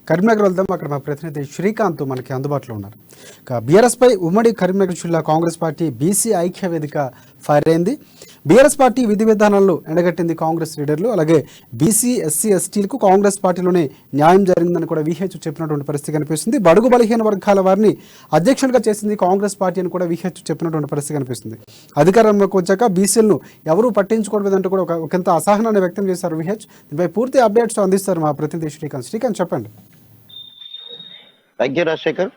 కరీంనగర్ వెళ్దాం. అక్కడ మా ప్రతినిధి శ్రీకాంత్ మనకి అందుబాటులో ఉన్నారు. బీఆర్ఎస్ పై ఉమ్మడి కరీంనగర్ జిల్లా కాంగ్రెస్ పార్టీ బీసీ ఐక్య వేదిక ఫైర్ అయింది. బీఆర్ఎస్ పార్టీ విధి విధానాలను ఎండగట్టింది కాంగ్రెస్ లీడర్లు. అలాగే బీసీ ఎస్సీ ఎస్టీలకు కాంగ్రెస్ పార్టీలోనే న్యాయం జరిగిందని కూడా విహెచ్ చెప్పినటువంటి పరిస్థితి కనిపిస్తుంది. బడుగు బలహీన వర్గాల వారిని అధ్యక్షులుగా చేసింది కాంగ్రెస్ పార్టీ అని కూడా విహెచ్ చెప్పినటువంటి పరిస్థితి కనిపిస్తుంది. అధికారంలోకి వచ్చాక బీసీలను ఎవరూ పట్టించుకోవడంతో కూడా ఒకంత అసహనాన్ని వ్యక్తం చేశారు విహెచ్. దీనిపై పూర్తి అప్డేట్స్ అందిస్తారు మా ప్రతినిధి శ్రీకాంత్. శ్రీకాంత్ చెప్పండి. Thank you Rajasekhar.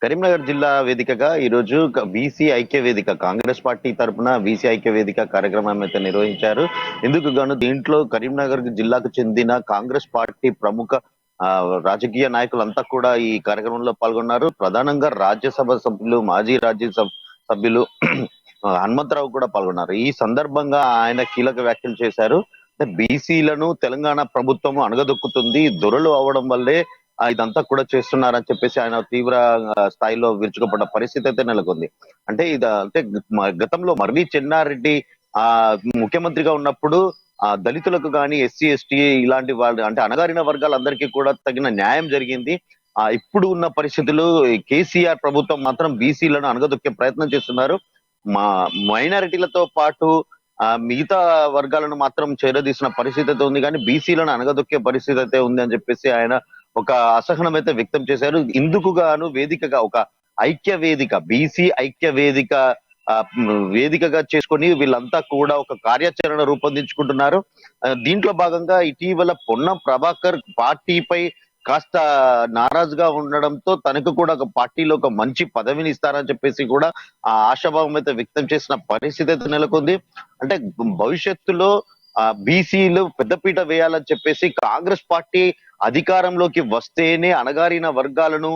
కరీంనగర్ జిల్లా వేదికగా ఈరోజు బీసీ ఐక్య వేదిక కాంగ్రెస్ పార్టీ తరఫున బీసీ ఐక్య వేదిక కార్యక్రమం అయితే నిర్వహించారు. ఇందుకు గాను దీంట్లో కరీంనగర్ జిల్లాకు చెందిన కాంగ్రెస్ పార్టీ ప్రముఖ రాజకీయ నాయకులంతా కూడా ఈ కార్యక్రమంలో పాల్గొన్నారు. ప్రధానంగా రాజ్యసభ సభ్యులు, మాజీ రాజ్యసభ సభ్యులు హనుమంతరావు కూడా పాల్గొన్నారు. ఈ సందర్భంగా ఆయన కీలక వ్యాఖ్యలు చేశారు. బీసీలను తెలంగాణ ప్రభుత్వం అణగదొక్కుతుంది, దొరలు అవడం వల్లే ఇదంతా కూడా చేస్తున్నారని చెప్పేసి ఆయన తీవ్ర స్థాయిలో విరుచుకుపడ్డ పరిస్థితి అయితే నెలకొంది. అంటే గతంలో మర్రి చెన్నారెడ్డి ముఖ్యమంత్రిగా ఉన్నప్పుడు దళితులకు కానీ ఎస్సీ ఎస్టీ ఇలాంటి వాళ్ళు అంటే అణగారిన వర్గాలందరికీ కూడా తగిన న్యాయం జరిగింది. ఇప్పుడు ఉన్న పరిస్థితులు కేసీఆర్ ప్రభుత్వం మాత్రం బీసీలను అణగదొక్కే ప్రయత్నం చేస్తున్నారు. మైనారిటీలతో పాటు మిగతా వర్గాలను మాత్రం చేరదీసిన పరిస్థితి అయితే ఉంది, కానీ బీసీలను అణగదొక్కే పరిస్థితి అయితే ఉంది అని చెప్పేసి ఆయన ఒక అసహనం అయితే వ్యక్తం చేశారు. ఇందుకు గాను వేదికగా ఒక ఐక్య వేదిక, బీసీ ఐక్య వేదిక వేదికగా చేసుకొని వీళ్ళంతా కూడా ఒక కార్యాచరణ రూపొందించుకుంటున్నారు. దీంట్లో భాగంగా ఇటీవల పొన్నం ప్రభాకర్ పార్టీపై కాస్త నారాజుగా ఉండడంతో తనకు కూడా ఒక పార్టీలో ఒక మంచి పదవిని ఇస్తారని చెప్పేసి కూడా ఆ ఆశాభావం అయితే వ్యక్తం చేసిన పరిస్థితి అయితే నెలకొంది. అంటే భవిష్యత్తులో బీసీలు పెద్దపీట వేయాలని చెప్పేసి కాంగ్రెస్ పార్టీ అధికారంలోకి వస్తేనే అణగారిన వర్గాలను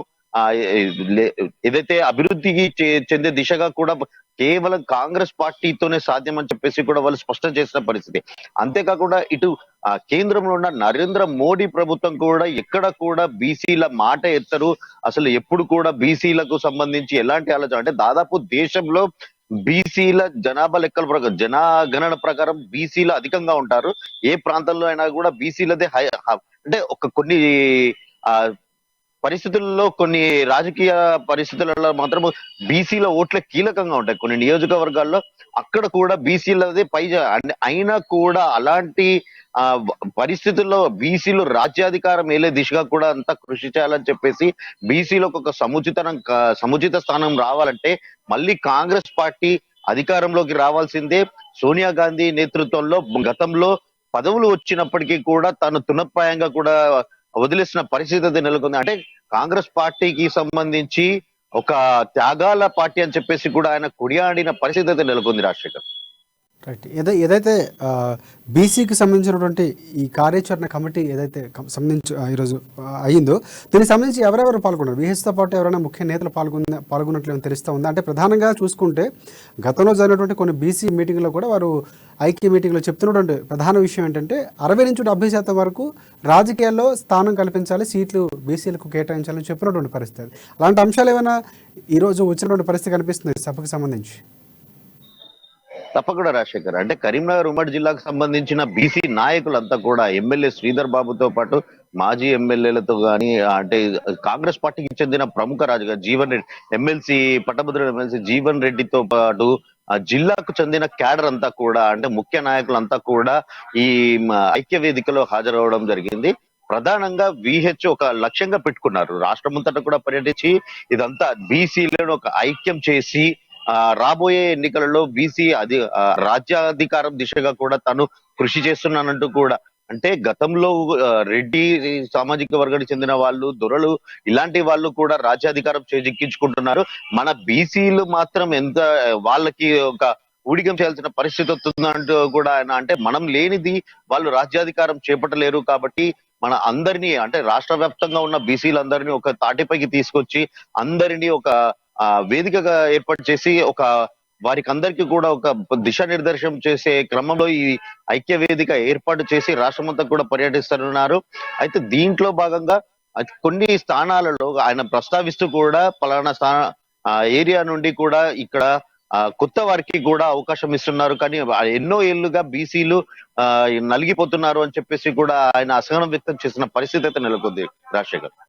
ఏదైతే అభివృద్ధికి చెందే దిశగా కూడా కేవలం కాంగ్రెస్ పార్టీతోనే సాధ్యం అని చెప్పేసి కూడా వాళ్ళు స్పష్టం చేసిన పరిస్థితి. అంతేకాకుండా ఇటు కేంద్రంలో ఉన్న నరేంద్ర మోడీ ప్రభుత్వం కూడా ఎక్కడ కూడా బీసీల మాట ఎత్తరు. అసలు ఎప్పుడు కూడా బీసీలకు సంబంధించి ఎలాంటి ఆలోచన అంటే దాదాపు దేశంలో బీసీల జనాభా లెక్కల ప్రకారం, జనగణన ప్రకారం బీసీలు అధికంగా ఉంటారు. ఏ ప్రాంతంలో అయినా కూడా బీసీలదే అంటే కొన్ని పరిస్థితుల్లో, కొన్ని రాజకీయ పరిస్థితులలో మాత్రం బీసీల ఓట్లే కీలకంగా ఉంటాయి. కొన్ని నియోజకవర్గాల్లో అక్కడ కూడా బీసీలదే అయినా కూడా అలాంటి పరిస్థితుల్లో బీసీలు రాజ్యాధికారం ఏలే దిశగా కూడా అంతా కృషి చేయాలని చెప్పేసి బీసీలకు ఒక సముచిత స్థానం రావాలంటే మళ్ళీ కాంగ్రెస్ పార్టీ అధికారంలోకి రావాల్సిందే. సోనియా గాంధీ నేతృత్వంలో గతంలో పదవులు వచ్చినప్పటికీ కూడా తాను తునప్రాయంగా కూడా వదిలేసిన పరిస్థితి నెలకొంది. అంటే కాంగ్రెస్ పార్టీకి సంబంధించి ఒక త్యాగాల పార్టీ అని చెప్పేసి కూడా ఆయన కొనియాడిన పరిస్థితి అయితే నెలకొంది రాజశేఖర్. రైట్. ఏదైతే బీసీకి సంబంధించినటువంటి ఈ కార్యాచరణ కమిటీ ఏదైతే సంబంధించి ఈరోజు అయ్యిందో దీనికి సంబంధించి ఎవరెవరు పాల్గొన్నారు? విహెచ్తో పాటు ఎవరైనా ముఖ్య నేతలు పాల్గొన్నట్లు తెలుస్తూ ఉంది. అంటే ప్రధానంగా చూసుకుంటే గతంలో జరిగినటువంటి కొన్ని బీసీ మీటింగ్లో కూడా వారు ఐక్య మీటింగ్లో చెప్తున్నటువంటి ప్రధాన విషయం ఏంటంటే 60 నుంచి 70% వరకు రాజకీయాల్లో స్థానం కల్పించాలి, సీట్లు బీసీలకు కేటాయించాలని చెప్పినటువంటి పరిస్థితి. అలాంటి అంశాలు ఏమైనా ఈరోజు వచ్చినటువంటి పరిస్థితి కనిపిస్తుంది సభకు సంబంధించి? తప్పకుండా రాజశేఖర్. అంటే కరీంనగర్ ఉమ్మడి జిల్లాకు సంబంధించిన బీసీ నాయకులంతా కూడా ఎమ్మెల్యే శ్రీధర్ బాబుతో పాటు మాజీ ఎమ్మెల్యేలతో కానీ అంటే కాంగ్రెస్ పార్టీకి చెందిన ప్రముఖ రాజుగా జీవన్ రెడ్డి, ఎమ్మెల్సీ పట్టభద్రుడు ఎమ్మెల్సీ జీవన్ రెడ్డితో పాటు జిల్లాకు చెందిన క్యాడర్ అంతా కూడా అంటే ముఖ్య నాయకులంతా కూడా ఈ ఐక్య వేదికలో హాజరవడం జరిగింది. ప్రధానంగా విహెచ్ ఒక లక్ష్యంగా పెట్టుకున్నారు. రాష్ట్రమంతటా కూడా పర్యటించి ఇదంతా బీసీలను ఒక ఐక్యం చేసి రాబోయే ఎన్నికలలో బీసీ రాజ్యాధికారం దిశగా కూడా తను కృషి చేస్తున్నానంటూ కూడా అంటే గతంలో రెడ్డి సామాజిక వర్గానికి చెందిన వాళ్ళు, దొరలు ఇలాంటి వాళ్ళు కూడా రాజ్యాధికారం చేజిక్కించుకుంటున్నారు. మన బీసీలు మాత్రం ఎంత వాళ్ళకి ఒక ఊడిగం చేయాల్సిన పరిస్థితి వస్తుందంటూ కూడా ఆయన అంటే మనం లేనిది వాళ్ళు రాజ్యాధికారం చేపట్టలేరు కాబట్టి మన అందరినీ అంటే రాష్ట్ర వ్యాప్తంగా ఉన్న బీసీలందరినీ ఒక తాటిపైకి తీసుకొచ్చి అందరినీ ఒక వేదికగా ఏర్పాటు చేసి ఒక వారికి అందరికీ కూడా ఒక దిశానిర్దేశం చేసే క్రమంలో ఈ ఐక్య వేదిక ఏర్పాటు చేసి రాష్ట్రమంతా కూడా పర్యటిస్తున్నారు. అయితే దీంట్లో భాగంగా కొన్ని స్థానాలలో ఆయన ప్రస్తావిస్తూ కూడా పలానా ఏరియా నుండి కూడా ఇక్కడ కొత్త వారికి కూడా అవకాశం ఇస్తున్నారు. కానీ ఎన్నో ఏళ్లుగా బీసీలు నలిగిపోతున్నారు అని చెప్పేసి కూడా ఆయన అసహనం వ్యక్తం చేసిన పరిస్థితి అయితే నెలకొంది రాజశేఖర్.